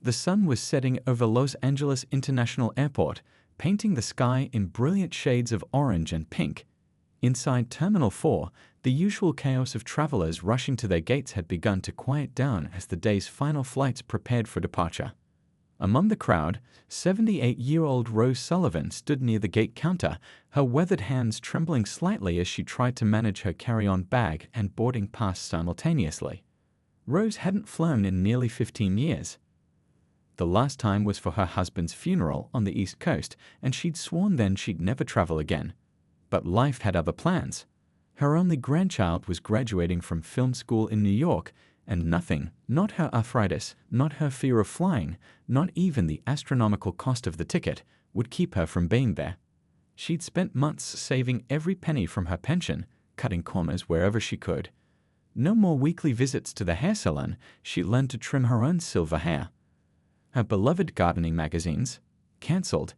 The sun was setting over Los Angeles International Airport, painting the sky in brilliant shades of orange and pink. Inside Terminal 4, the usual chaos of travelers rushing to their gates had begun to quiet down as the day's final flights prepared for departure. Among the crowd, 78-year-old Rose Sullivan stood near the gate counter, her weathered hands trembling slightly as she tried to manage her carry-on bag and boarding pass simultaneously. Rose hadn't flown in nearly 15 years. The last time was for her husband's funeral on the East Coast, and she'd sworn then she'd never travel again. But life had other plans. Her only grandchild was graduating from film school in New York, and nothing, not her arthritis, not her fear of flying, not even the astronomical cost of the ticket, would keep her from being there. She'd spent months saving every penny from her pension, cutting corners wherever she could. No more weekly visits to the hair salon. She learned to trim her own silver hair. Her beloved gardening magazines, cancelled.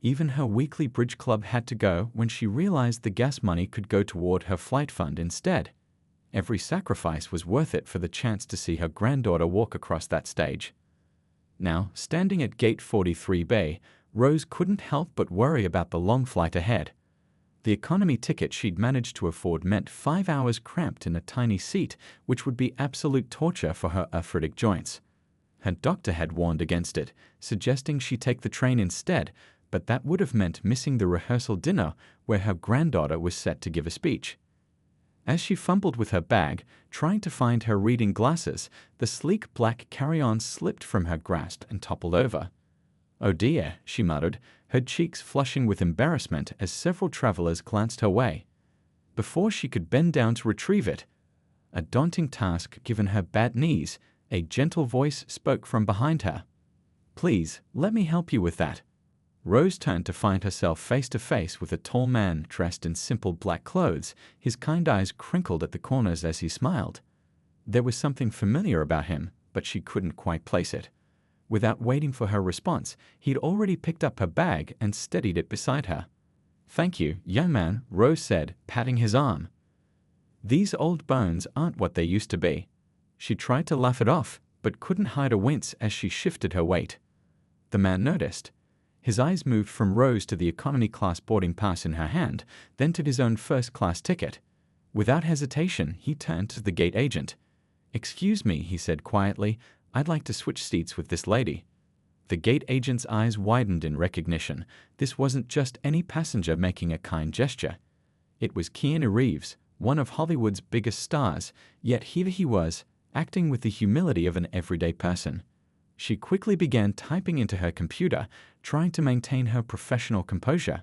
Even her weekly bridge club had to go when she realized the gas money could go toward her flight fund instead. Every sacrifice was worth it for the chance to see her granddaughter walk across that stage. Now, standing at Gate 43B, Rose couldn't help but worry about the long flight ahead. The economy ticket she'd managed to afford meant 5 hours cramped in a tiny seat, which would be absolute torture for her arthritic joints. Her doctor had warned against it, suggesting she take the train instead, but that would have meant missing the rehearsal dinner where her granddaughter was set to give a speech. As she fumbled with her bag, trying to find her reading glasses, the sleek black carry-on slipped from her grasp and toppled over. "Oh dear," she muttered, her cheeks flushing with embarrassment as several travelers glanced her way. Before she could bend down to retrieve it, a daunting task given her bad knees, a gentle voice spoke from behind her. "Please, let me help you with that." Rose turned to find herself face to face with a tall man dressed in simple black clothes, his kind eyes crinkled at the corners as he smiled. There was something familiar about him, but she couldn't quite place it. Without waiting for her response, he'd already picked up her bag and steadied it beside her. "Thank you, young man," Rose said, patting his arm. "These old bones aren't what they used to be." She tried to laugh it off, but couldn't hide a wince as she shifted her weight. The man noticed. His eyes moved from Rose to the economy-class boarding pass in her hand, then to his own first-class ticket. Without hesitation, he turned to the gate agent. "Excuse me," he said quietly, "I'd like to switch seats with this lady." The gate agent's eyes widened in recognition. This wasn't just any passenger making a kind gesture. It was Keanu Reeves, one of Hollywood's biggest stars, yet here he was, acting with the humility of an everyday person. She quickly began typing into her computer, trying to maintain her professional composure.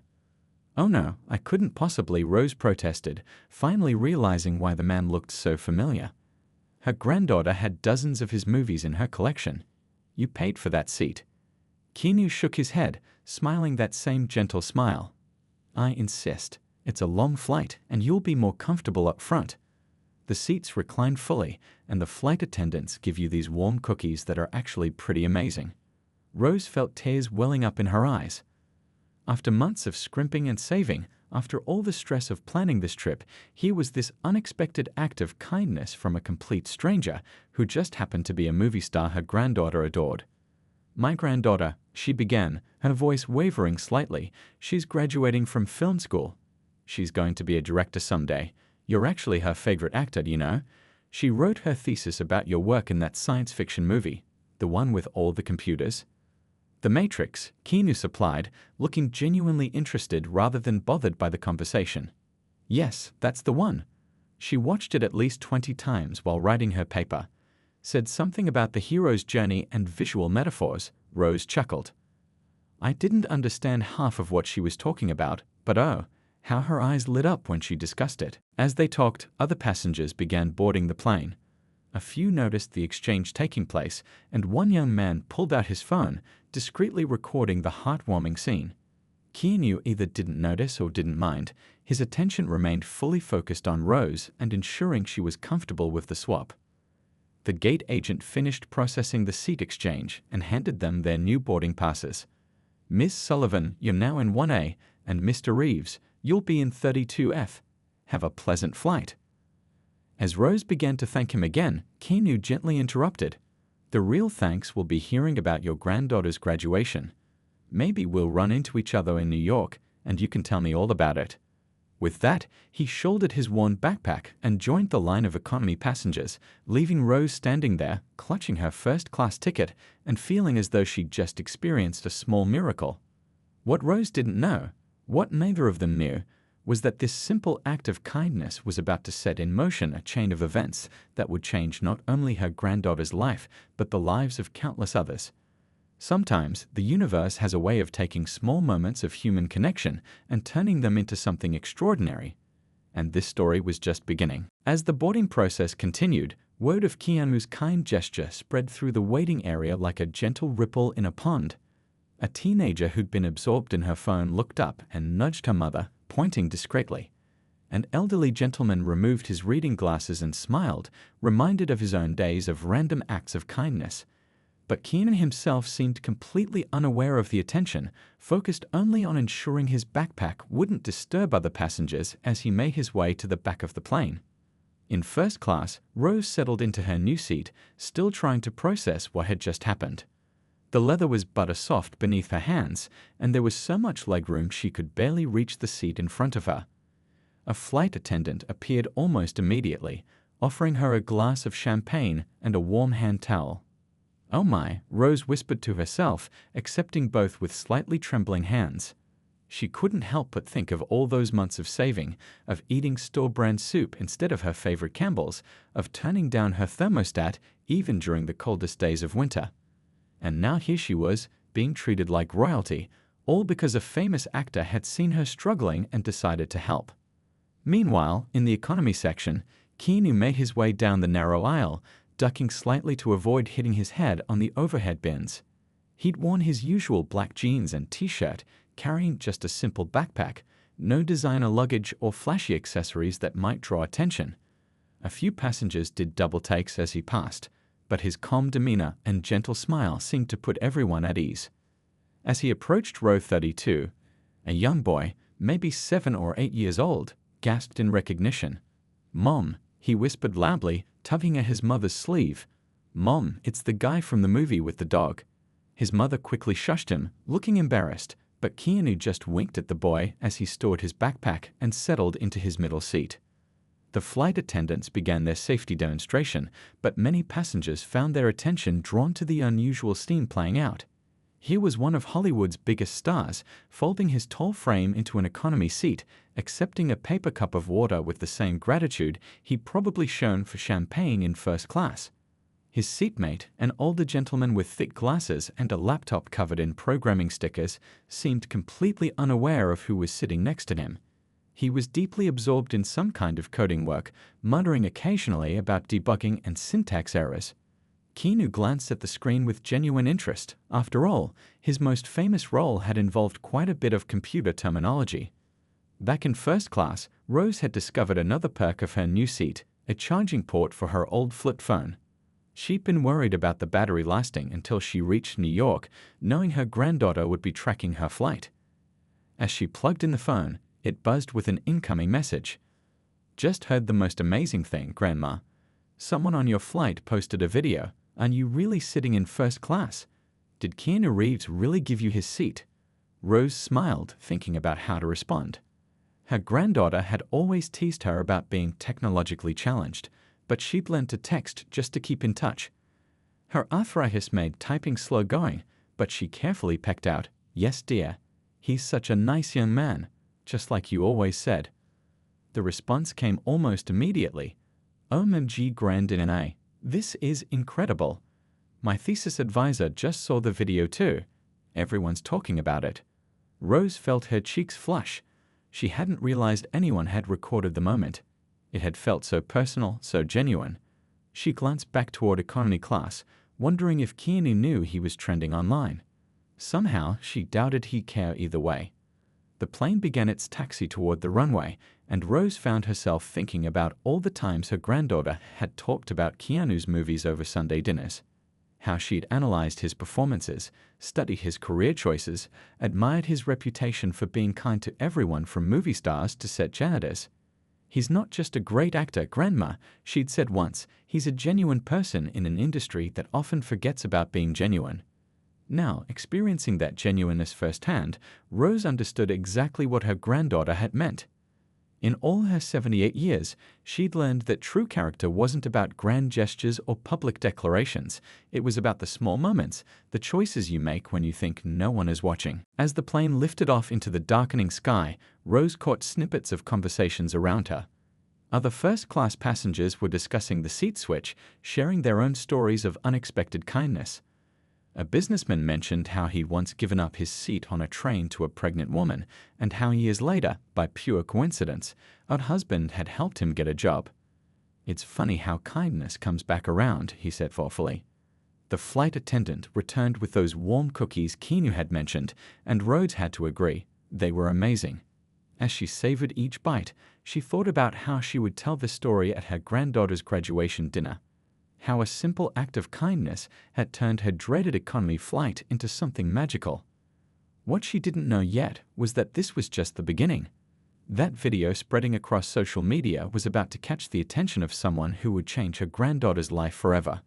"Oh no, I couldn't possibly," Rose protested, finally realizing why the man looked so familiar. Her granddaughter had dozens of his movies in her collection. "You paid for that seat." Keanu shook his head, smiling that same gentle smile. "I insist. It's a long flight, and you'll be more comfortable up front. The seats recline fully, and the flight attendants give you these warm cookies that are actually pretty amazing." Rose felt tears welling up in her eyes. After months of scrimping and saving, after all the stress of planning this trip, here was this unexpected act of kindness from a complete stranger who just happened to be a movie star her granddaughter adored. "My granddaughter," she began, her voice wavering slightly, "she's graduating from film school. She's going to be a director someday. You're actually her favorite actor, you know. She wrote her thesis about your work in that science fiction movie, the one with all the computers." "The Matrix," Keanu supplied, looking genuinely interested rather than bothered by the conversation. "Yes, that's the one. She watched it at least 20 times while writing her paper. Said something about the hero's journey and visual metaphors," Rose chuckled. "I didn't understand half of what she was talking about, but oh, how her eyes lit up when she discussed it." As they talked, other passengers began boarding the plane. A few noticed the exchange taking place, and one young man pulled out his phone, discreetly recording the heartwarming scene. Keanu either didn't notice or didn't mind. His attention remained fully focused on Rose and ensuring she was comfortable with the swap. The gate agent finished processing the seat exchange and handed them their new boarding passes. "Miss Sullivan, you're now in 1A, and Mr. Reeves, you'll be in 32F. Have a pleasant flight." As Rose began to thank him again, Keanu gently interrupted. The real thanks will be hearing about your granddaughter's graduation. Maybe we'll run into each other in New York, and you can tell me all about it." With that, he shouldered his worn backpack and joined the line of economy passengers, leaving Rose standing there, clutching her first-class ticket and feeling as though she'd just experienced a small miracle. What Rose didn't know, what neither of them knew, was that this simple act of kindness was about to set in motion a chain of events that would change not only her granddaughter's life, but the lives of countless others. Sometimes, the universe has a way of taking small moments of human connection and turning them into something extraordinary. And this story was just beginning. As the boarding process continued, word of Keanu's kind gesture spread through the waiting area like a gentle ripple in a pond. A teenager who'd been absorbed in her phone looked up and nudged her mother, pointing discreetly. An elderly gentleman removed his reading glasses and smiled, reminded of his own days of random acts of kindness. But Keanu himself seemed completely unaware of the attention, focused only on ensuring his backpack wouldn't disturb other passengers as he made his way to the back of the plane. In first class, Rose settled into her new seat, still trying to process what had just happened. The leather was butter-soft beneath her hands, and there was so much legroom she could barely reach the seat in front of her. A flight attendant appeared almost immediately, offering her a glass of champagne and a warm hand towel. "Oh my," Rose whispered to herself, accepting both with slightly trembling hands. She couldn't help but think of all those months of saving, of eating store-brand soup instead of her favorite Campbell's, of turning down her thermostat even during the coldest days of winter. And now here she was, being treated like royalty, all because a famous actor had seen her struggling and decided to help. Meanwhile, in the economy section, Keanu made his way down the narrow aisle, ducking slightly to avoid hitting his head on the overhead bins. He'd worn his usual black jeans and t-shirt, carrying just a simple backpack, no designer luggage or flashy accessories that might draw attention. A few passengers did double takes as he passed, but his calm demeanor and gentle smile seemed to put everyone at ease. As he approached row 32, a young boy, maybe 7 or 8 years old, gasped in recognition. "Mom," he whispered loudly, tugging at his mother's sleeve. "Mom, it's the guy from the movie with the dog." His mother quickly shushed him, looking embarrassed, but Keanu just winked at the boy as he stored his backpack and settled into his middle seat. The flight attendants began their safety demonstration, but many passengers found their attention drawn to the unusual scene playing out. Here was one of Hollywood's biggest stars, folding his tall frame into an economy seat, accepting a paper cup of water with the same gratitude he'd probably shown for champagne in first class. His seatmate, an older gentleman with thick glasses and a laptop covered in programming stickers, seemed completely unaware of who was sitting next to him. He was deeply absorbed in some kind of coding work, muttering occasionally about debugging and syntax errors. Keanu glanced at the screen with genuine interest. After all, his most famous role had involved quite a bit of computer terminology. Back in first class, Rose had discovered another perk of her new seat, a charging port for her old flip phone. She'd been worried about the battery lasting until she reached New York, knowing her granddaughter would be tracking her flight. As she plugged in the phone, it buzzed with an incoming message. "Just heard the most amazing thing, Grandma. Someone on your flight posted a video. Are you really sitting in first class? Did Keanu Reeves really give you his seat?" Rose smiled, thinking about how to respond. Her granddaughter had always teased her about being technologically challenged, but she'd learned to text just to keep in touch. Her arthritis made typing slow going, but she carefully pecked out, "Yes, dear. He's such a nice young man, just like you always said." The response came almost immediately. "OMG grand in an A. This is incredible. My thesis advisor just saw the video too. Everyone's talking about it." Rose felt her cheeks flush. She hadn't realized anyone had recorded the moment. It had felt so personal, so genuine. She glanced back toward economy class, wondering if Keanu knew he was trending online. Somehow, she doubted he'd care either way. The plane began its taxi toward the runway, and Rose found herself thinking about all the times her granddaughter had talked about Keanu's movies over Sunday dinners. How she'd analyzed his performances, studied his career choices, admired his reputation for being kind to everyone from movie stars to set janitors. "He's not just a great actor, Grandma," she'd said once. "He's a genuine person in an industry that often forgets about being genuine." Now, experiencing that genuineness firsthand, Rose understood exactly what her granddaughter had meant. In all her 78 years, she'd learned that true character wasn't about grand gestures or public declarations. It was about the small moments, the choices you make when you think no one is watching. As the plane lifted off into the darkening sky, Rose caught snippets of conversations around her. Other first-class passengers were discussing the seat switch, sharing their own stories of unexpected kindness. A businessman mentioned how he'd once given up his seat on a train to a pregnant woman, and how years later, by pure coincidence, her husband had helped him get a job. "It's funny how kindness comes back around," he said thoughtfully. The flight attendant returned with those warm cookies Keanu had mentioned, and Rhodes had to agree. They were amazing. As she savored each bite, she thought about how she would tell the story at her granddaughter's graduation dinner. How a simple act of kindness had turned her dreaded economy flight into something magical. What she didn't know yet was that this was just the beginning. That video spreading across social media was about to catch the attention of someone who would change her granddaughter's life forever.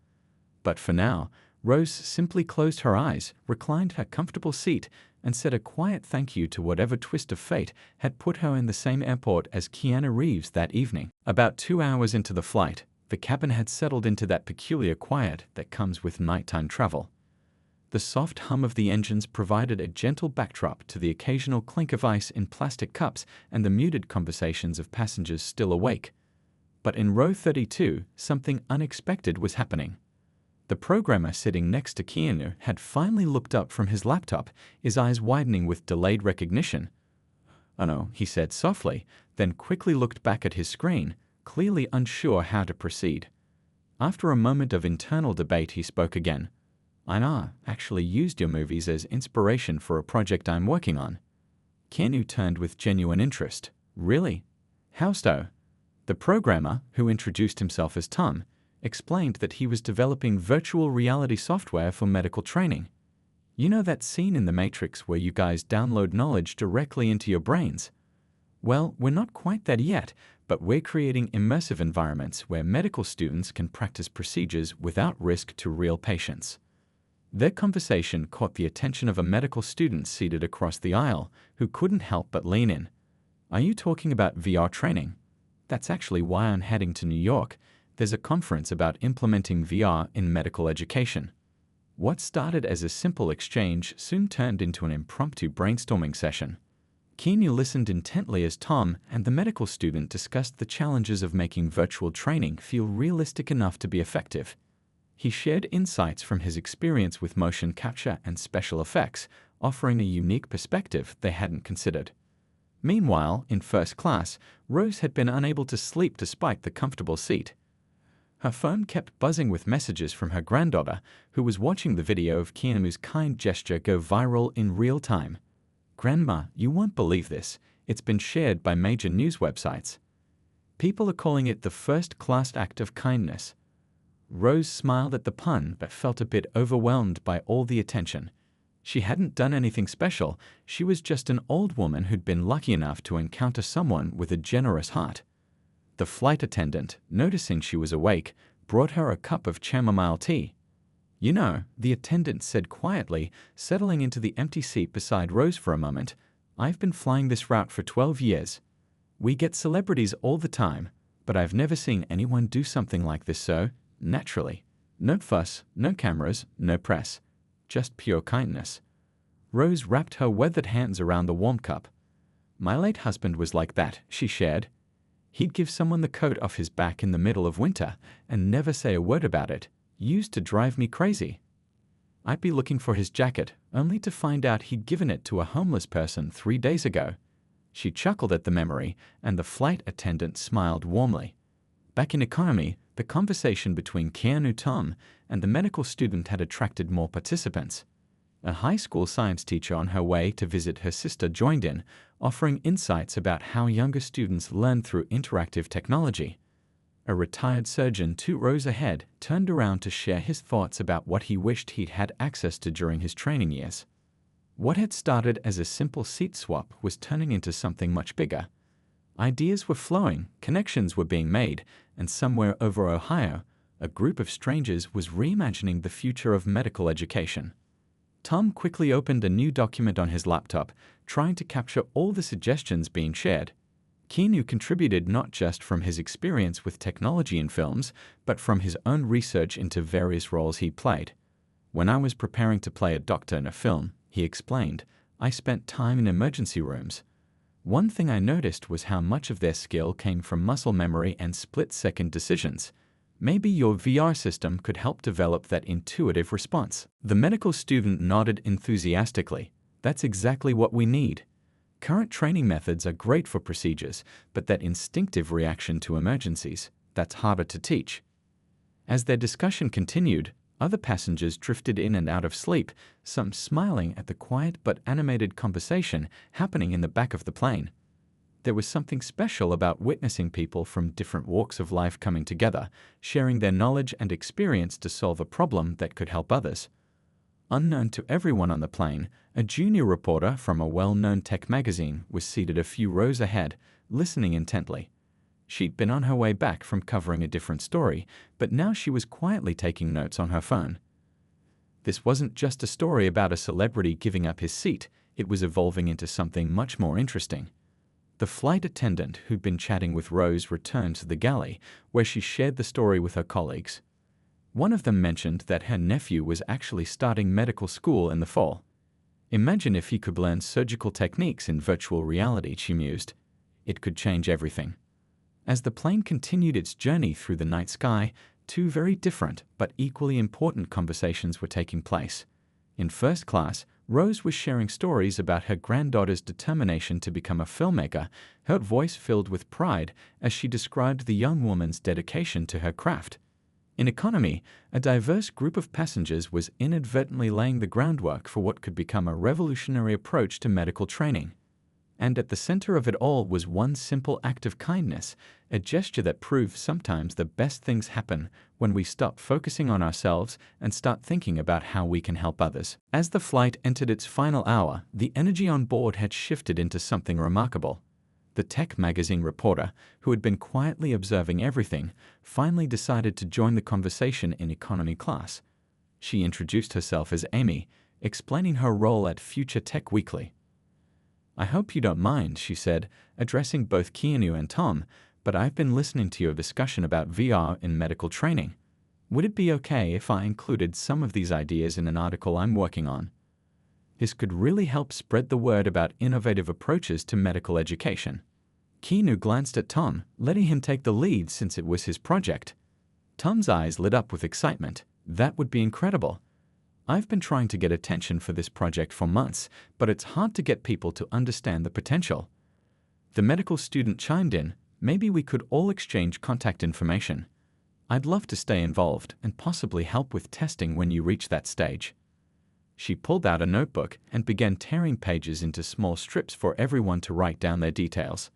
But for now, Rose simply closed her eyes, reclined her comfortable seat, and said a quiet thank you to whatever twist of fate had put her in the same airport as Keanu Reeves that evening. About 2 hours into the flight, the cabin had settled into that peculiar quiet that comes with nighttime travel. The soft hum of the engines provided a gentle backdrop to the occasional clink of ice in plastic cups and the muted conversations of passengers still awake. But in row 32, something unexpected was happening. The programmer sitting next to Keanu had finally looked up from his laptop, his eyes widening with delayed recognition. "Oh no," he said softly, then quickly looked back at his screen, clearly unsure how to proceed. After a moment of internal debate, he spoke again. "I actually used your movies as inspiration for a project I'm working on." Keanu turned with genuine interest. "Really? How so?" The programmer, who introduced himself as Tom, explained that he was developing virtual reality software for medical training. "You know that scene in The Matrix where you guys download knowledge directly into your brains? Well, we're not quite there yet, but we're creating immersive environments where medical students can practice procedures without risk to real patients." Their conversation caught the attention of a medical student seated across the aisle, who couldn't help but lean in. "Are you talking about VR training? That's actually why I'm heading to New York. There's a conference about implementing VR in medical education." What started as a simple exchange soon turned into an impromptu brainstorming session. Keanu listened intently as Tom and the medical student discussed the challenges of making virtual training feel realistic enough to be effective. He shared insights from his experience with motion capture and special effects, offering a unique perspective they hadn't considered. Meanwhile, in first class, Rose had been unable to sleep despite the comfortable seat. Her phone kept buzzing with messages from her granddaughter, who was watching the video of Keanu's kind gesture go viral in real time. "Grandma, you won't believe this. It's been shared by major news websites. People are calling it the first-class act of kindness." Rose smiled at the pun but felt a bit overwhelmed by all the attention. She hadn't done anything special. She was just an old woman who'd been lucky enough to encounter someone with a generous heart. The flight attendant, noticing she was awake, brought her a cup of chamomile tea. "You know," the attendant said quietly, settling into the empty seat beside Rose for a moment, "I've been flying this route for 12 years. We get celebrities all the time, but I've never seen anyone do something like this so naturally. No fuss, no cameras, no press. Just pure kindness." Rose wrapped her weathered hands around the warm cup. "My late husband was like that," she shared. "He'd give someone the coat off his back in the middle of winter and never say a word about it. Used to drive me crazy. I'd be looking for his jacket, only to find out he'd given it to a homeless person 3 days ago." She chuckled at the memory, and the flight attendant smiled warmly. Back in economy, the conversation between Keanu Tom and the medical student had attracted more participants. A high school science teacher on her way to visit her sister joined in, offering insights about how younger students learn through interactive technology. A retired surgeon 2 rows ahead turned around to share his thoughts about what he wished he'd had access to during his training years. What had started as a simple seat swap was turning into something much bigger. Ideas were flowing, connections were being made, and somewhere over Ohio, a group of strangers was reimagining the future of medical education. Tom quickly opened a new document on his laptop, trying to capture all the suggestions being shared. Keanu contributed not just from his experience with technology in films, but from his own research into various roles he played. When I was preparing to play a doctor in a film, he explained, I spent time in emergency rooms. One thing I noticed was how much of their skill came from muscle memory and split-second decisions. Maybe your VR system could help develop that intuitive response. The medical student nodded enthusiastically. That's exactly what we need. Current training methods are great for procedures, but that instinctive reaction to emergencies, that's harder to teach. As their discussion continued, other passengers drifted in and out of sleep, some smiling at the quiet but animated conversation happening in the back of the plane. There was something special about witnessing people from different walks of life coming together, sharing their knowledge and experience to solve a problem that could help others. Unknown to everyone on the plane, a junior reporter from a well-known tech magazine was seated a few rows ahead, listening intently. She'd been on her way back from covering a different story, but now she was quietly taking notes on her phone. This wasn't just a story about a celebrity giving up his seat, it was evolving into something much more interesting. The flight attendant who'd been chatting with Rose returned to the galley, where she shared the story with her colleagues. One of them mentioned that her nephew was actually starting medical school in the fall. Imagine if he could learn surgical techniques in virtual reality, she mused. It could change everything. As the plane continued its journey through the night sky, two very different but equally important conversations were taking place. In first class, Rose was sharing stories about her granddaughter's determination to become a filmmaker, her voice filled with pride as she described the young woman's dedication to her craft. In economy, a diverse group of passengers was inadvertently laying the groundwork for what could become a revolutionary approach to medical training. And at the center of it all was one simple act of kindness, a gesture that proved sometimes the best things happen when we stop focusing on ourselves and start thinking about how we can help others. As the flight entered its final hour, the energy on board had shifted into something remarkable. The tech magazine reporter, who had been quietly observing everything, finally decided to join the conversation in economy class. She introduced herself as Amy, explaining her role at Future Tech Weekly. I hope you don't mind, she said, addressing both Keanu and Tom, but I've been listening to your discussion about VR in medical training. Would it be okay if I included some of these ideas in an article I'm working on? This could really help spread the word about innovative approaches to medical education. Keanu glanced at Tom, letting him take the lead since it was his project. Tom's eyes lit up with excitement. That would be incredible. I've been trying to get attention for this project for months, but it's hard to get people to understand the potential. The medical student chimed in, maybe we could all exchange contact information. I'd love to stay involved and possibly help with testing when you reach that stage. She pulled out a notebook and began tearing pages into small strips for everyone to write down their details.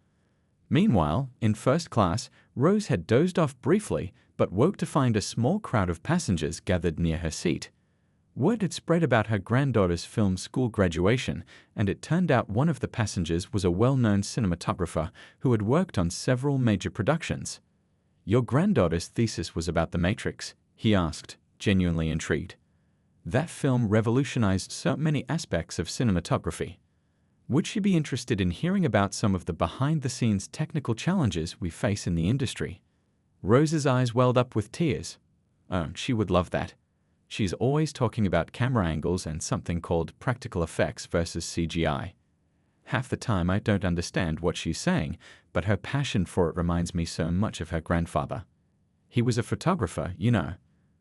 Meanwhile, in first class, Rose had dozed off briefly, but woke to find a small crowd of passengers gathered near her seat. Word had spread about her granddaughter's film school graduation, and it turned out one of the passengers was a well-known cinematographer who had worked on several major productions. Your granddaughter's thesis was about The Matrix, he asked, genuinely intrigued. That film revolutionized so many aspects of cinematography. Would she be interested in hearing about some of the behind-the-scenes technical challenges we face in the industry? Rose's eyes welled up with tears. Oh, she would love that. She's always talking about camera angles and something called practical effects versus CGI. Half the time I don't understand what she's saying, but her passion for it reminds me so much of her grandfather. He was a photographer, you know.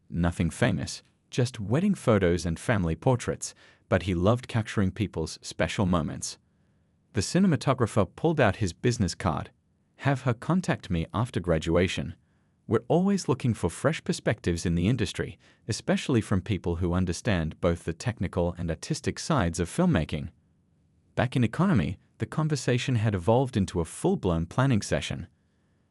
Nothing famous, just wedding photos and family portraits, but he loved capturing people's special moments. The cinematographer pulled out his business card. Have her contact me after graduation. We're always looking for fresh perspectives in the industry, especially from people who understand both the technical and artistic sides of filmmaking. Back in economy, the conversation had evolved into a full-blown planning session.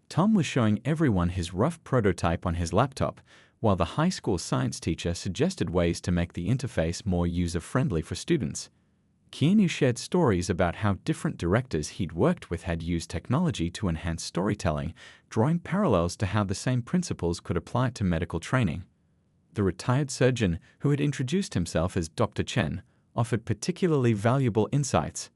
Tom was showing everyone his rough prototype on his laptop, while the high school science teacher suggested ways to make the interface more user-friendly for students. Keanu shared stories about how different directors he'd worked with had used technology to enhance storytelling, drawing parallels to how the same principles could apply to medical training. The retired surgeon, who had introduced himself as Dr. Chen, offered particularly valuable insights.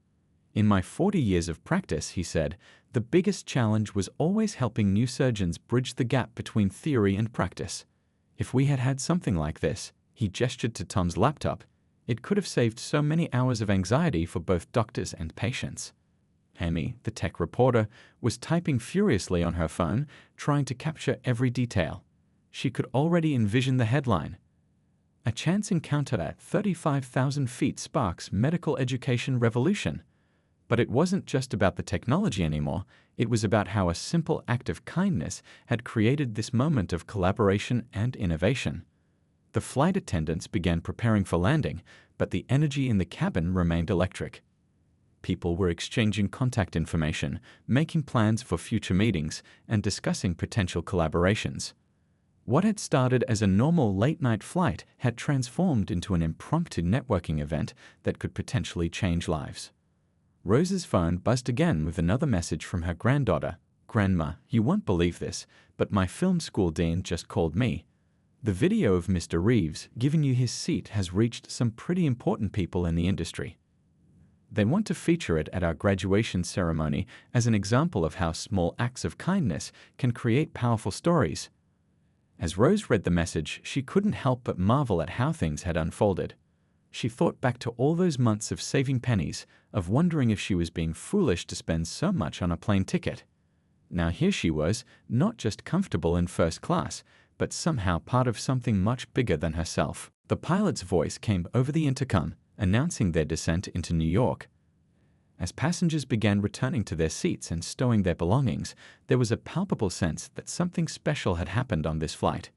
"In my 40 years of practice," he said, "the biggest challenge was always helping new surgeons bridge the gap between theory and practice. If we had had something like this," he gestured to Tom's laptop, "it could have saved so many hours of anxiety for both doctors and patients." Amy, the tech reporter, was typing furiously on her phone, trying to capture every detail. She could already envision the headline: "A chance encounter at 35,000 feet sparks medical education revolution." But it wasn't just about the technology anymore, it was about how a simple act of kindness had created this moment of collaboration and innovation. The flight attendants began preparing for landing, but the energy in the cabin remained electric. People were exchanging contact information, making plans for future meetings, and discussing potential collaborations. What had started as a normal late-night flight had transformed into an impromptu networking event that could potentially change lives. Rose's phone buzzed again with another message from her granddaughter. "Grandma, you won't believe this, but my film school dean just called me. The video of Mr. Reeves giving you his seat has reached some pretty important people in the industry. They want to feature it at our graduation ceremony as an example of how small acts of kindness can create powerful stories." As Rose read the message, she couldn't help but marvel at how things had unfolded. She thought back to all those months of saving pennies, of wondering if she was being foolish to spend so much on a plane ticket. Now here she was, not just comfortable in first class, but somehow part of something much bigger than herself. The pilot's voice came over the intercom, announcing their descent into New York. As passengers began returning to their seats and stowing their belongings, there was a palpable sense that something special had happened on this flight.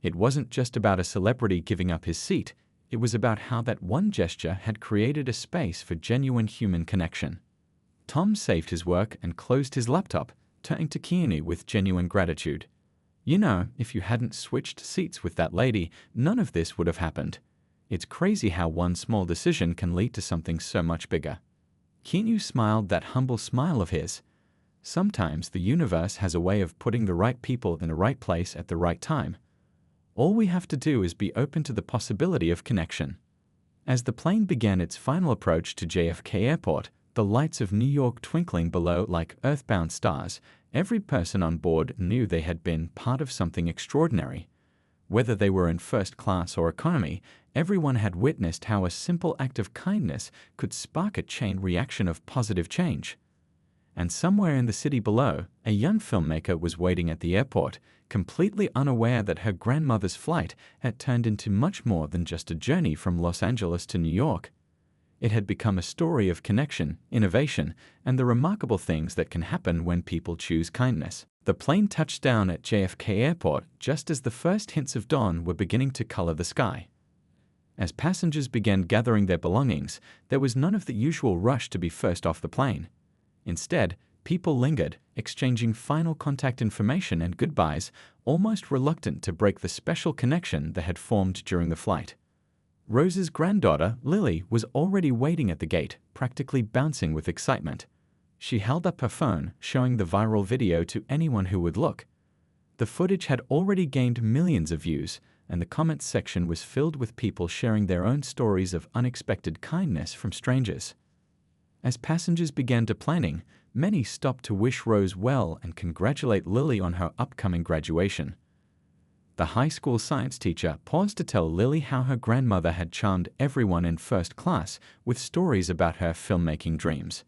It wasn't just about a celebrity giving up his seat, it was about how that one gesture had created a space for genuine human connection. Tom saved his work and closed his laptop, turning to Keanu with genuine gratitude. "You know, if you hadn't switched seats with that lady, none of this would have happened. It's crazy how one small decision can lead to something so much bigger." Keanu smiled that humble smile of his. Sometimes the universe has a way of putting the right people in the right place at the right time. All we have to do is be open to the possibility of connection. As the plane began its final approach to JFK Airport, the lights of New York twinkling below like earthbound stars, every person on board knew they had been part of something extraordinary. Whether they were in first class or economy, everyone had witnessed how a simple act of kindness could spark a chain reaction of positive change. And somewhere in the city below, a young filmmaker was waiting at the airport, completely unaware that her grandmother's flight had turned into much more than just a journey from Los Angeles to New York. It had become a story of connection, innovation, and the remarkable things that can happen when people choose kindness. The plane touched down at JFK Airport just as the first hints of dawn were beginning to color the sky. As passengers began gathering their belongings, there was none of the usual rush to be first off the plane. Instead, people lingered, exchanging final contact information and goodbyes, almost reluctant to break the special connection that had formed during the flight. Rose's granddaughter, Lily, was already waiting at the gate, practically bouncing with excitement. She held up her phone, showing the viral video to anyone who would look. The footage had already gained millions of views, and the comments section was filled with people sharing their own stories of unexpected kindness from strangers. As passengers began deplaning, many stopped to wish Rose well and congratulate Lily on her upcoming graduation. The high school science teacher paused to tell Lily how her grandmother had charmed everyone in first class with stories about her filmmaking dreams.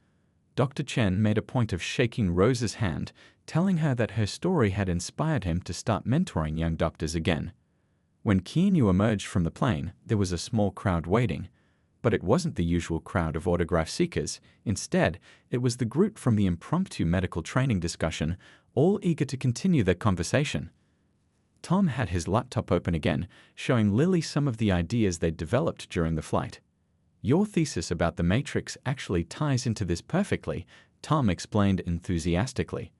Dr. Chen made a point of shaking Rose's hand, telling her that her story had inspired him to start mentoring young doctors again. When Keanu emerged from the plane, there was a small crowd waiting. But it wasn't the usual crowd of autograph seekers. Instead, it was the group from the impromptu medical training discussion, all eager to continue their conversation. Tom had his laptop open again, showing Lily some of the ideas they'd developed during the flight. "Your thesis about the Matrix actually ties into this perfectly," Tom explained enthusiastically.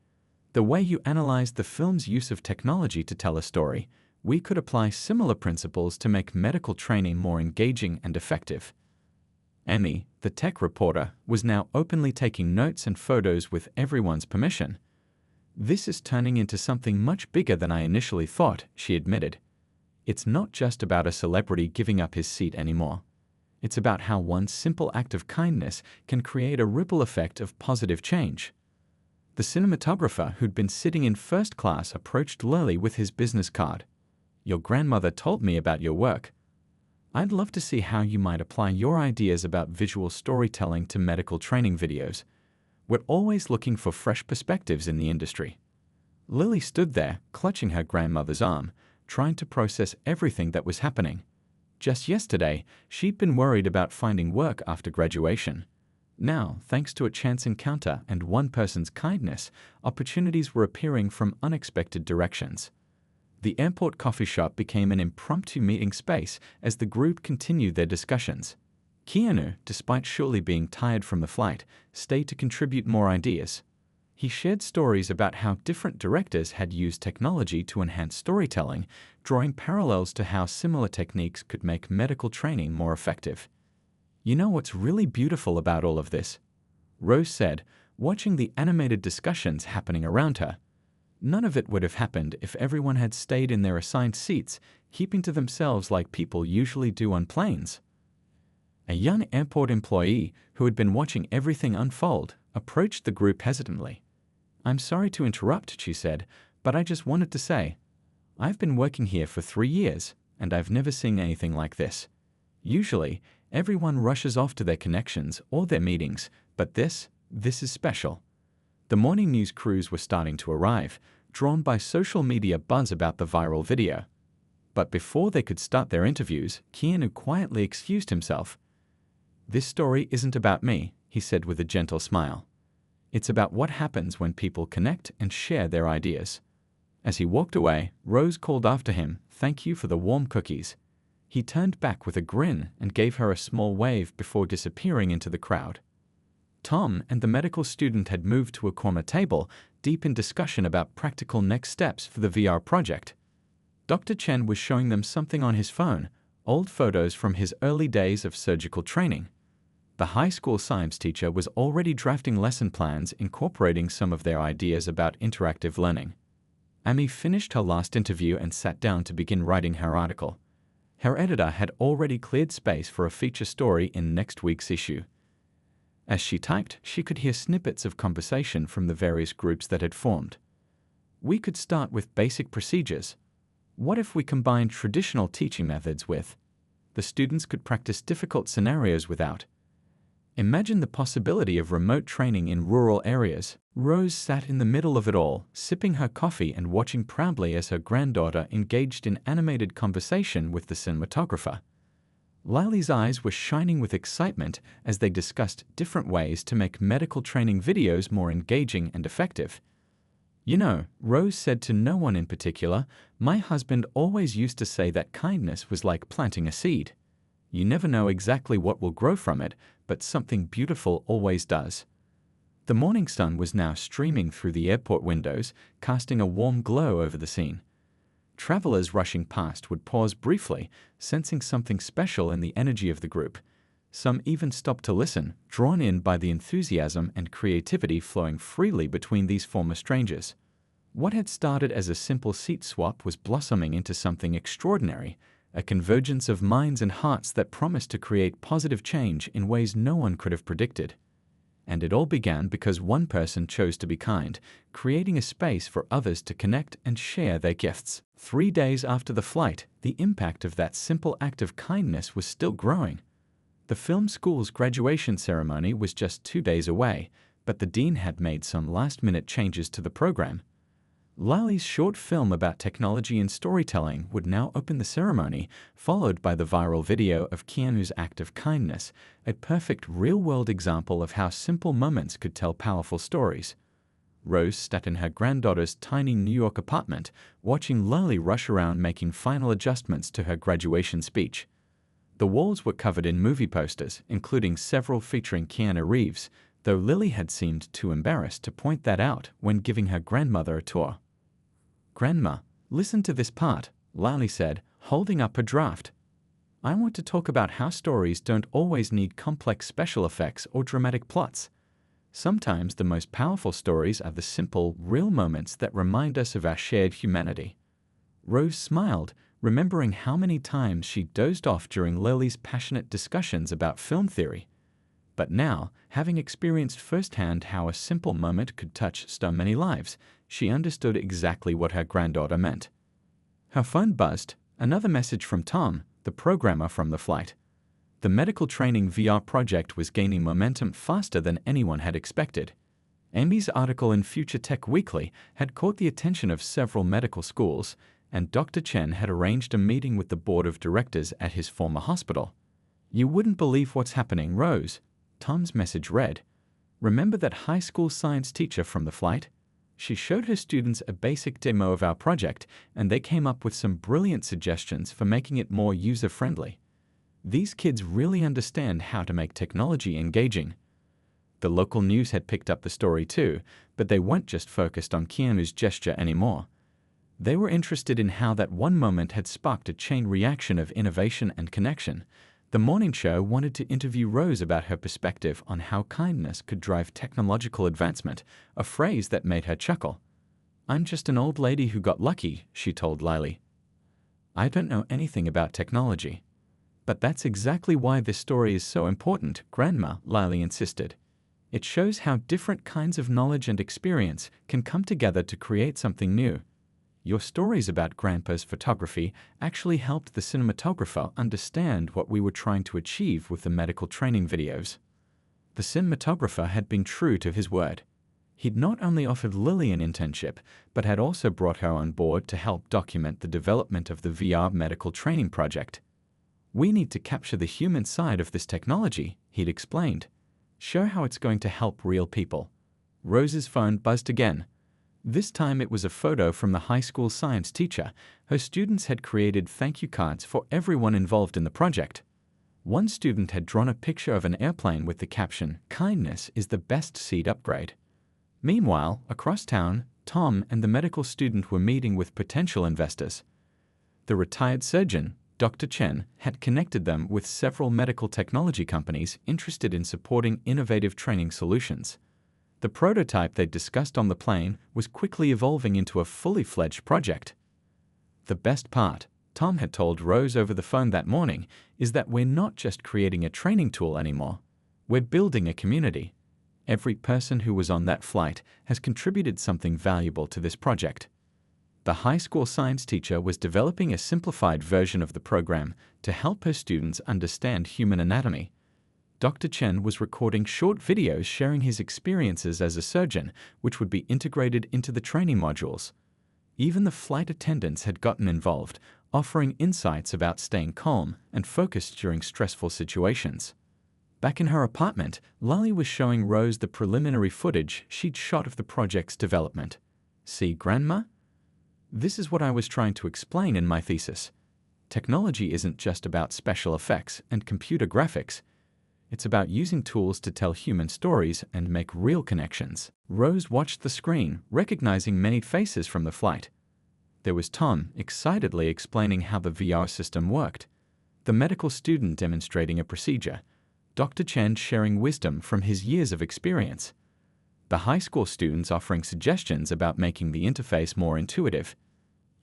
"The way you analyzed the film's use of technology to tell a story, we could apply similar principles to make medical training more engaging and effective." Emmy, The tech reporter was now openly taking notes and photos with everyone's permission. "This is turning into something much bigger than I initially thought," she admitted. "It's not just about a celebrity giving up his seat anymore. It's about how one simple act of kindness can create a ripple effect of positive change." The cinematographer who'd been sitting in first class approached Lily with his business card. "Your grandmother told me about your work. I'd love to see how you might apply your ideas about visual storytelling to medical training videos. We're always looking for fresh perspectives in the industry." Lily stood there, clutching her grandmother's arm, trying to process everything that was happening. Just yesterday, she'd been worried about finding work after graduation. Now, thanks to a chance encounter and one person's kindness, opportunities were appearing from unexpected directions. The airport coffee shop became an impromptu meeting space as the group continued their discussions. Keanu, despite surely being tired from the flight, stayed to contribute more ideas. He shared stories about how different directors had used technology to enhance storytelling, drawing parallels to how similar techniques could make medical training more effective. "You know what's really beautiful about all of this?" Rose said, watching the animated discussions happening around her. "None of it would have happened if everyone had stayed in their assigned seats, keeping to themselves like people usually do on planes." A young airport employee who had been watching everything unfold approached the group hesitantly. "I'm sorry to interrupt," she said, "but I just wanted to say, I've been working here for 3 years, and I've never seen anything like this. Usually, everyone rushes off to their connections or their meetings, but this is special." The morning news crews were starting to arrive, drawn by social media buzz about the viral video. But before they could start their interviews, Keanu quietly excused himself. "This story isn't about me," he said with a gentle smile. "It's about what happens when people connect and share their ideas." As he walked away, Rose called after him, "Thank you for the warm cookies." He turned back with a grin and gave her a small wave before disappearing into the crowd. Tom and the medical student had moved to a corner table, deep in discussion about practical next steps for the VR project. Dr. Chen was showing them something on his phone, old photos from his early days of surgical training. The high school science teacher was already drafting lesson plans incorporating some of their ideas about interactive learning. Amy finished her last interview and sat down to begin writing her article. Her editor had already cleared space for a feature story in next week's issue. As she typed, she could hear snippets of conversation from the various groups that had formed. "We could start with basic procedures. What if we combined traditional teaching methods with? The students could practice difficult scenarios without. Imagine the possibility of remote training in rural areas." Rose sat in the middle of it all, sipping her coffee and watching proudly as her granddaughter engaged in animated conversation with the cinematographer. Lily's eyes were shining with excitement as they discussed different ways to make medical training videos more engaging and effective. "You know," Rose said to no one in particular, "my husband always used to say that kindness was like planting a seed. You never know exactly what will grow from it, but something beautiful always does." The morning sun was now streaming through the airport windows, casting a warm glow over the scene. Travelers rushing past would pause briefly, sensing something special in the energy of the group. Some even stopped to listen, drawn in by the enthusiasm and creativity flowing freely between these former strangers. What had started as a simple seat swap was blossoming into something extraordinary, a convergence of minds and hearts that promised to create positive change in ways no one could have predicted. And it all began because one person chose to be kind, creating a space for others to connect and share their gifts. 3 days after the flight, the impact of that simple act of kindness was still growing. The film school's graduation ceremony was just 2 days away, but the dean had made some last-minute changes to the program. Lily's short film about technology and storytelling would now open the ceremony, followed by the viral video of Keanu's act of kindness, a perfect real-world example of how simple moments could tell powerful stories. Rose sat in her granddaughter's tiny New York apartment, watching Lily rush around making final adjustments to her graduation speech. The walls were covered in movie posters, including several featuring Keanu Reeves, though Lily had seemed too embarrassed to point that out when giving her grandmother a tour. "Grandma, listen to this part," Lily said, holding up a draft. I want to talk about how stories don't always need complex special effects or dramatic plots. Sometimes the most powerful stories are the simple, real moments that remind us of our shared humanity. Rose smiled, remembering how many times she dozed off during Lily's passionate discussions about film theory. But now, having experienced firsthand how a simple moment could touch so many lives, she understood exactly what her granddaughter meant. Her phone buzzed, another message from Tom, the programmer from the flight. The medical training VR project was gaining momentum faster than anyone had expected. Amy's article in Future Tech Weekly had caught the attention of several medical schools, and Dr. Chen had arranged a meeting with the board of directors at his former hospital. "You wouldn't believe what's happening, Rose," Tom's message read. "Remember that high school science teacher from the flight? She showed her students a basic demo of our project, and they came up with some brilliant suggestions for making it more user-friendly. These kids really understand how to make technology engaging." The local news had picked up the story too, but they weren't just focused on Keanu's gesture anymore. They were interested in how that one moment had sparked a chain reaction of innovation and connection. The morning show wanted to interview Rose about her perspective on how kindness could drive technological advancement, a phrase that made her chuckle. "I'm just an old lady who got lucky," she told Lily. "I don't know anything about technology." "But that's exactly why this story is so important, Grandma," Lily insisted. "It shows how different kinds of knowledge and experience can come together to create something new. Your stories about Grandpa's photography actually helped the cinematographer understand what we were trying to achieve with the medical training videos." The cinematographer had been true to his word. He'd not only offered Lily an internship, but had also brought her on board to help document the development of the VR medical training project. "We need to capture the human side of this technology," he'd explained. "Show how it's going to help real people." Rose's phone buzzed again. This time it was a photo from the high school science teacher. Her students had created thank you cards for everyone involved in the project. One student had drawn a picture of an airplane with the caption, "Kindness is the best seat upgrade." Meanwhile, across town, Tom and the medical student were meeting with potential investors. The retired surgeon, Dr. Chen, had connected them with several medical technology companies interested in supporting innovative training solutions. The prototype they'd discussed on the plane was quickly evolving into a fully fledged project. "The best part," Tom had told Rose over the phone that morning, "is that we're not just creating a training tool anymore. We're building a community. Every person who was on that flight has contributed something valuable to this project." The high school science teacher was developing a simplified version of the program to help her students understand human anatomy. Dr. Chen was recording short videos sharing his experiences as a surgeon, which would be integrated into the training modules. Even the flight attendants had gotten involved, offering insights about staying calm and focused during stressful situations. Back in her apartment, Lily was showing Rose the preliminary footage she'd shot of the project's development. "See, Grandma? This is what I was trying to explain in my thesis. Technology isn't just about special effects and computer graphics. It's about using tools to tell human stories and make real connections." Rose watched the screen, recognizing many faces from the flight. There was Tom, excitedly explaining how the VR system worked, the medical student demonstrating a procedure, Dr. Chen sharing wisdom from his years of experience, the high school students offering suggestions about making the interface more intuitive.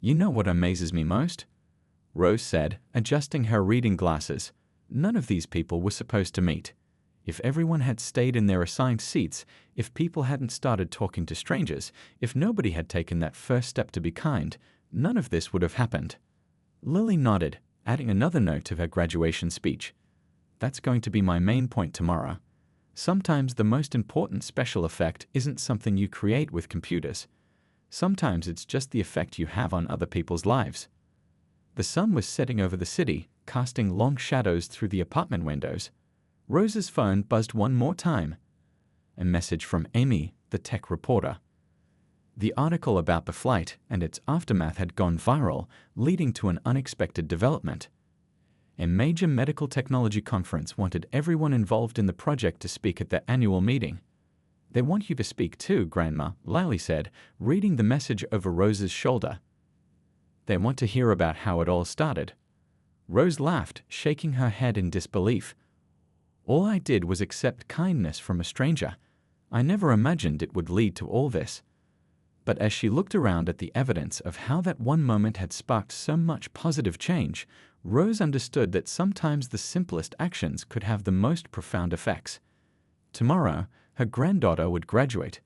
"You know what amazes me most?" Rose said, adjusting her reading glasses. "None of these people were supposed to meet. If everyone had stayed in their assigned seats, if people hadn't started talking to strangers, if nobody had taken that first step to be kind, none of this would have happened." Lily nodded, adding another note to her graduation speech. "That's going to be my main point tomorrow. Sometimes the most important special effect isn't something you create with computers. Sometimes it's just the effect you have on other people's lives." The sun was setting over the city, casting long shadows through the apartment windows. Rose's phone buzzed one more time. A message from Amy, the tech reporter. The article about the flight and its aftermath had gone viral, leading to an unexpected development. A major medical technology conference wanted everyone involved in the project to speak at their annual meeting. "They want you to speak too, Grandma," Lily said, reading the message over Rose's shoulder. "They want to hear about how it all started." Rose laughed, shaking her head in disbelief. All I did was accept kindness from a stranger. I never imagined it would lead to all this. But as she looked around at the evidence of how that one moment had sparked so much positive change, Rose understood that sometimes the simplest actions could have the most profound effects. Tomorrow, her granddaughter would graduate.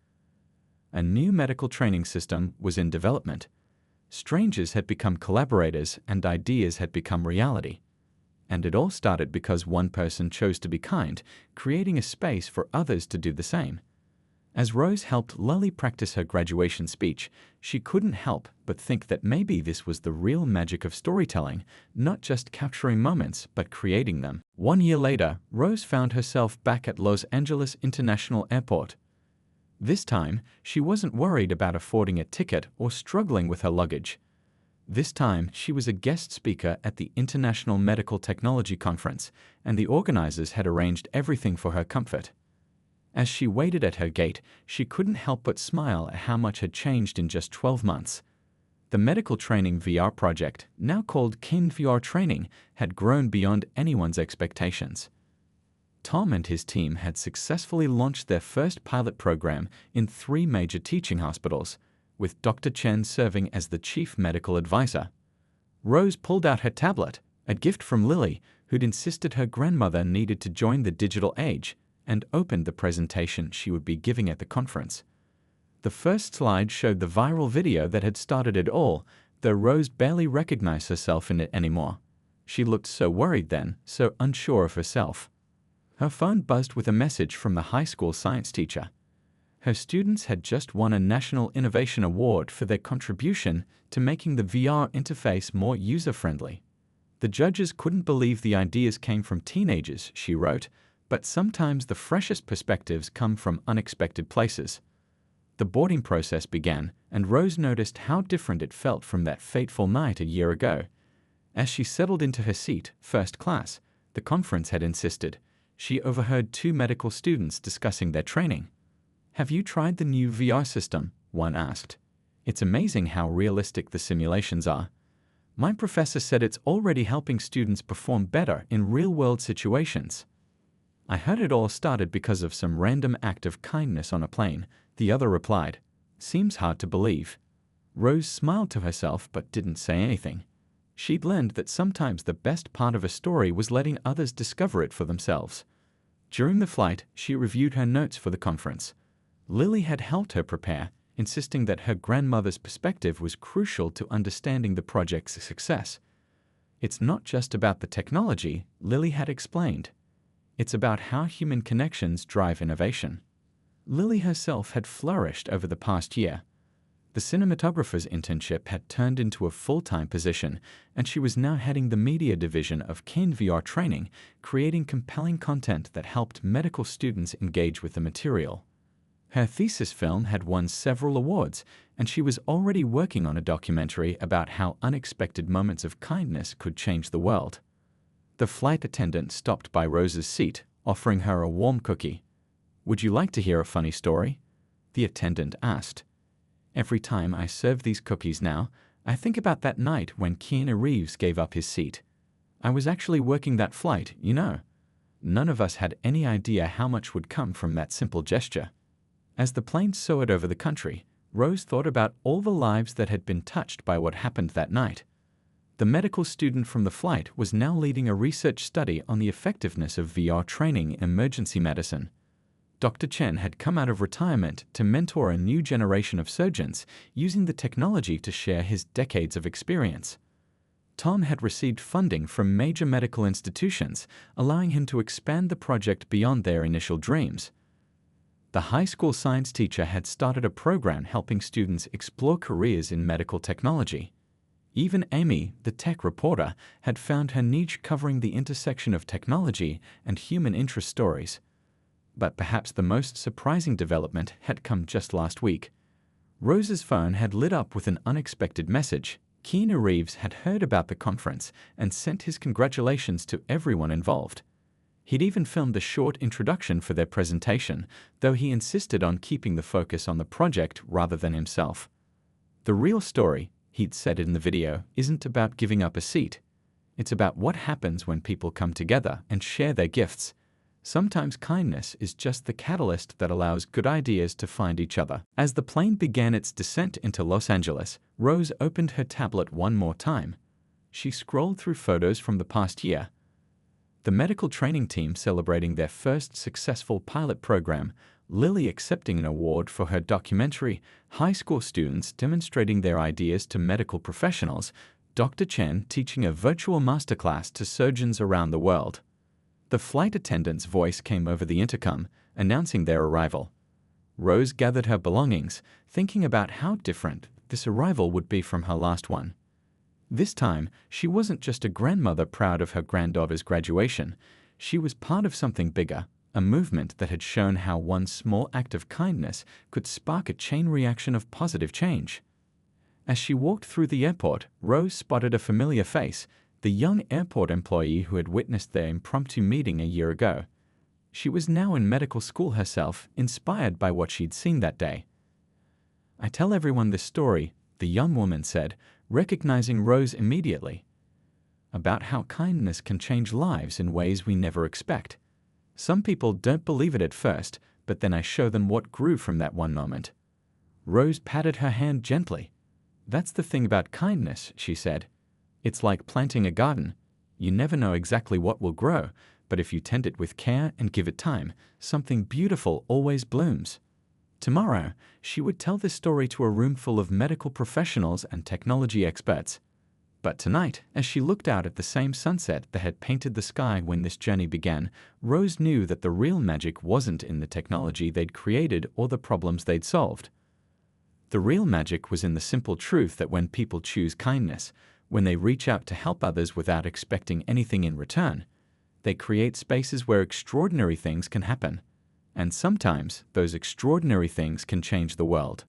A new medical training system was in development. Strangers had become collaborators and ideas had become reality. And it all started because one person chose to be kind, creating a space for others to do the same. As Rose helped Lily practice her graduation speech, she couldn't help but think that maybe this was the real magic of storytelling, not just capturing moments, but creating them. 1 year later, Rose found herself back at Los Angeles International Airport. This time, she wasn't worried about affording a ticket or struggling with her luggage. This time, she was a guest speaker at the International Medical Technology Conference, and the organizers had arranged everything for her comfort. As she waited at her gate, she couldn't help but smile at how much had changed in just 12 months. The medical training VR project, now called Keanu VR Training, had grown beyond anyone's expectations. Tom and his team had successfully launched their first pilot program in 3 major teaching hospitals, with Dr. Chen serving as the chief medical advisor. Rose pulled out her tablet, a gift from Lily, who'd insisted her grandmother needed to join the digital age, and opened the presentation she would be giving at the conference. The first slide showed the viral video that had started it all, though Rose barely recognized herself in it anymore. She looked so worried then, so unsure of herself. Her phone buzzed with a message from the high school science teacher. Her students had just won a National Innovation Award for their contribution to making the VR interface more user-friendly. The judges couldn't believe the ideas came from teenagers, she wrote, but sometimes the freshest perspectives come from unexpected places. The boarding process began, and Rose noticed how different it felt from that fateful night a year ago. As she settled into her seat, first class, the conference had insisted. She overheard 2 medical students discussing their training. "Have you tried the new VR system?" one asked. "It's amazing how realistic the simulations are. My professor said it's already helping students perform better in real-world situations." "I heard it all started because of some random act of kindness on a plane," the other replied. "Seems hard to believe." Rose smiled to herself but didn't say anything. She'd learned that sometimes the best part of a story was letting others discover it for themselves. During the flight, she reviewed her notes for the conference. Lily had helped her prepare, insisting that her grandmother's perspective was crucial to understanding the project's success. "It's not just about the technology," Lily had explained. "It's about how human connections drive innovation." Lily herself had flourished over the past year. The cinematographer's internship had turned into a full-time position, and she was now heading the media division of Keanu VR Training, creating compelling content that helped medical students engage with the material. Her thesis film had won several awards, and she was already working on a documentary about how unexpected moments of kindness could change the world. The flight attendant stopped by Rose's seat, offering her a warm cookie. "Would you like to hear a funny story?" the attendant asked. "Every time I serve these cookies now, I think about that night when Keanu Reeves gave up his seat. I was actually working that flight, you know. None of us had any idea how much would come from that simple gesture." As the plane soared over the country, Rose thought about all the lives that had been touched by what happened that night. The medical student from the flight was now leading a research study on the effectiveness of VR training in emergency medicine. Dr. Chen had come out of retirement to mentor a new generation of surgeons, using the technology to share his decades of experience. Tom had received funding from major medical institutions, allowing him to expand the project beyond their initial dreams. The high school science teacher had started a program helping students explore careers in medical technology. Even Amy, the tech reporter, had found her niche covering the intersection of technology and human interest stories. But perhaps the most surprising development had come just last week. Rose's phone had lit up with an unexpected message. Keanu Reeves had heard about the conference and sent his congratulations to everyone involved. He'd even filmed a short introduction for their presentation, though he insisted on keeping the focus on the project rather than himself. "The real story," he'd said in the video, "isn't about giving up a seat. It's about what happens when people come together and share their gifts. Sometimes kindness is just the catalyst that allows good ideas to find each other. As the plane began its descent into Los Angeles, Rose opened her tablet one more time. She scrolled through photos from the past year. The medical training team celebrating their first successful pilot program, Lily accepting an award for her documentary, high school students demonstrating their ideas to medical professionals, Dr. Chen teaching a virtual masterclass to surgeons around the world. The flight attendant's voice came over the intercom, announcing their arrival. Rose gathered her belongings, thinking about how different this arrival would be from her last one. This time, she wasn't just a grandmother proud of her granddaughter's graduation. She was part of something bigger, a movement that had shown how one small act of kindness could spark a chain reaction of positive change. As she walked through the airport, Rose spotted a familiar face, the young airport employee who had witnessed their impromptu meeting a year ago. She was now in medical school herself, inspired by what she'd seen that day. "I tell everyone this story," the young woman said, recognizing Rose immediately, "about how kindness can change lives in ways we never expect. Some people don't believe it at first, but then I show them what grew from that one moment." Rose patted her hand gently. "That's the thing about kindness," she said. "It's like planting a garden. You never know exactly what will grow, but if you tend it with care and give it time, something beautiful always blooms." Tomorrow, she would tell this story to a room full of medical professionals and technology experts. But tonight, as she looked out at the same sunset that had painted the sky when this journey began, Rose knew that the real magic wasn't in the technology they'd created or the problems they'd solved. The real magic was in the simple truth that when people choose kindness, when they reach out to help others without expecting anything in return, they create spaces where extraordinary things can happen. And sometimes those extraordinary things can change the world.